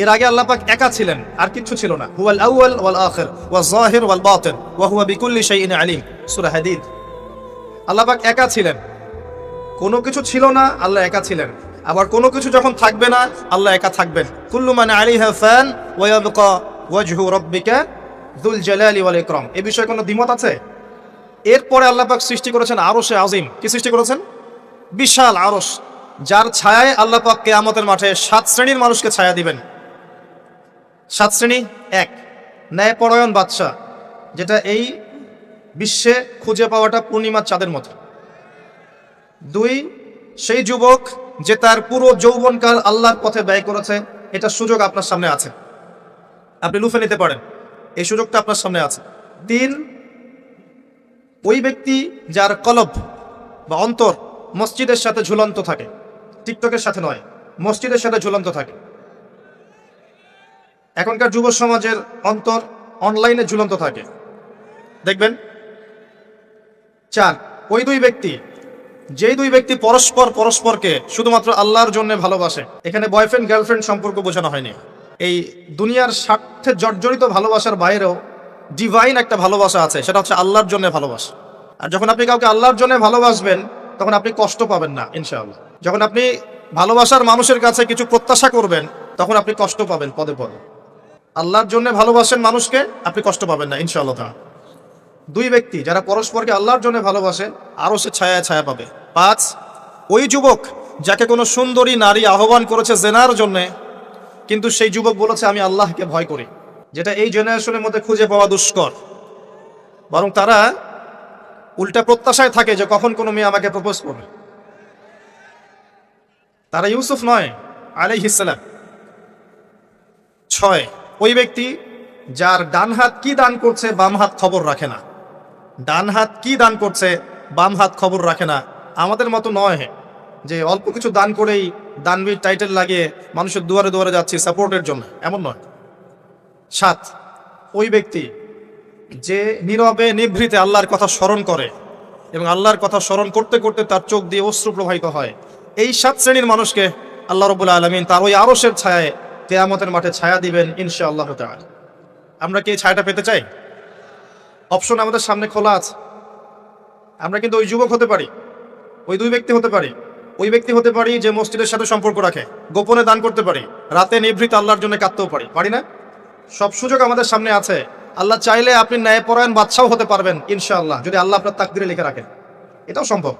এর আগে আল্লাহ পাক একা ছিলেন, আর কিচ্ছু ছিল না। হুয়াল আউয়াল ওয়াল আখির ওয়াজ যাহির ওয়াল বাতিন ওয়া হুয়া বিকুল্লি শাইইন আলিম, সূরা হাদীদ। আল্লাহ পাক একা ছিলেন, কোনো কিছু ছিল না, আল্লাহ একা ছিলেন। আবার কোনো কিছু যখন থাকবে না, আল্লাহ একা থাকবেন। কুল্লু মান আলাইহা ফান ওয়া ইয়াবকা ওয়াজহু রাব্বিকা যুল জালালি ওয়াল ইকরাম। এই বিষয়ে কোনো দ্বিমত আছে? এরপরে আল্লাহ পাক সৃষ্টি করেছেন আরশে আজিম। কি সৃষ্টি করেছেন? বিশাল আরশ, যার ছায়ায় আল্লাহ পাক কিয়ামতের মাঠে 7 শ্রেণীর মানুষকে ছায়া দিবেন। 7 শ্রেণী। 1, ন্যায়পরায়ণ বাদশা, যেটা এই বিশ্বে খুঁজে পাওয়াটা পূর্ণিমার চাঁদের মতো। 2, সেই যুবক যে তার পুরো যৌবনকাল আল্লাহর পথে ব্যয় করেছে। এটা সুযোগ আপনার সামনে আছে, আপনি লুফে নিতে পারেন, এই সুযোগটা আপনার সামনে আছে। 3, ওই ব্যক্তি যার কলব বা অন্তর মসজিদের সাথে ঝুলন্ত থাকে, টিকটকের সাথে নয়, মসজিদের সাথে ঝুলন্ত থাকে। এখনকার যুব সমাজের অন্তর অনলাইনে ঝুলন্ত থাকে, দেখবেন। 4, ওই দুই ব্যক্তি, যেই দুই ব্যক্তি পরস্পরকে শুধুমাত্র আল্লাহর জন্য ভালোবাসে। এখানে বয়ফ্রেন্ড গার্লফ্রেন্ড সম্পর্ক বোঝানো হয়নি। এই দুনিয়ার স্বার্থে জর্জরিত ভালোবাসার বাইরেও ডিভাইন একটা ভালোবাসা আছে, সেটা হচ্ছে আল্লাহর জন্য ভালোবাসা। আর যখন আপনি কাউকে আল্লাহর জন্য ভালোবাসবেন, তখন আপনি কষ্ট পাবেন না ইনশাআল্লাহ। যখন আপনি ভালোবাসার মানুষের কাছে কিছু প্রত্যাশা করবেন, তখন আপনি কষ্ট পাবেন পদে পদে। আল্লাহর জন্য ভালোবাসেন মানুষকে, আপনি কষ্ট পাবেন না ইনশাআল্লাহ। দুই ব্যক্তি যারা পরস্পরকে আল্লাহর জন্য ভালোবাসে, আরো সে ছায়া ছায়া পাবে। 5, ওই যুবক যাকে কোনো সুন্দরী নারী আহ্বান করেছে জেনার জন্যে, কিন্তু সেই যুবক বলেছে আমি আল্লাহকে ভয় করি, যেটা এই জেনারেশনের মধ্যে খুঁজে পাওয়া দুষ্কর। বরং তারা উল্টা প্রত্যাশায় থাকে যে কখন কোনো মেয়ে আমাকে প্রপোজ করবে। তারা ইউসুফ নয় আলাইহিস সালাম। 6, ওই ব্যক্তি যার ডান হাত কি দান করছে বাম হাত খবর রাখে না। ডান হাত কি দান করছে বাম হাত খবর রাখে না। আমাদের মতো নয় যে অল্প কিছু দান করেই দানবীর টাইটেল লাগিয়ে মানুষের দুয়ারে দুয়ারে যাচ্ছি সাপোর্টের জন্য, এমন নয়। 7, ওই ব্যক্তি যে নীরবে নিভৃতে আল্লাহর কথা স্মরণ করে এবং আল্লাহর কথা স্মরণ করতে করতে তার চোখ দিয়ে অশ্রু প্রবাহিত হয়। এই 7 শ্রেণীর মানুষকে আল্লাহ রাব্বুল আলামিন তার ওই আরশের ছায়ায় কিয়ামতের মাঠে ছায়া দিবেন ইনশাআল্লাহ তাআলা। আমরা কি এই ছায়াটা পেতে চাই? অপশন আমাদের সামনে খোলা আছে। আমরা কিন্তু ওই যুবক হতে পারি, ওই দুই ব্যক্তি হতে পারি, ওই ব্যক্তি হতে পারি যে মসজিদের সাথে সম্পর্ক রাখে, গোপনে দান করতে পারি, রাতে নিভৃত আল্লাহর জন্য কাঁদতেও পারি না? সব সুযোগ আমাদের সামনে আছে। আল্লাহ চাইলে আপনি ন্যায়পরায়ণ বাদশাও হতে পারবেন ইনশাআল্লাহ, যদি আল্লাহ আপনার তাকদিরে লিখে রাখেন। এটাও সম্ভব।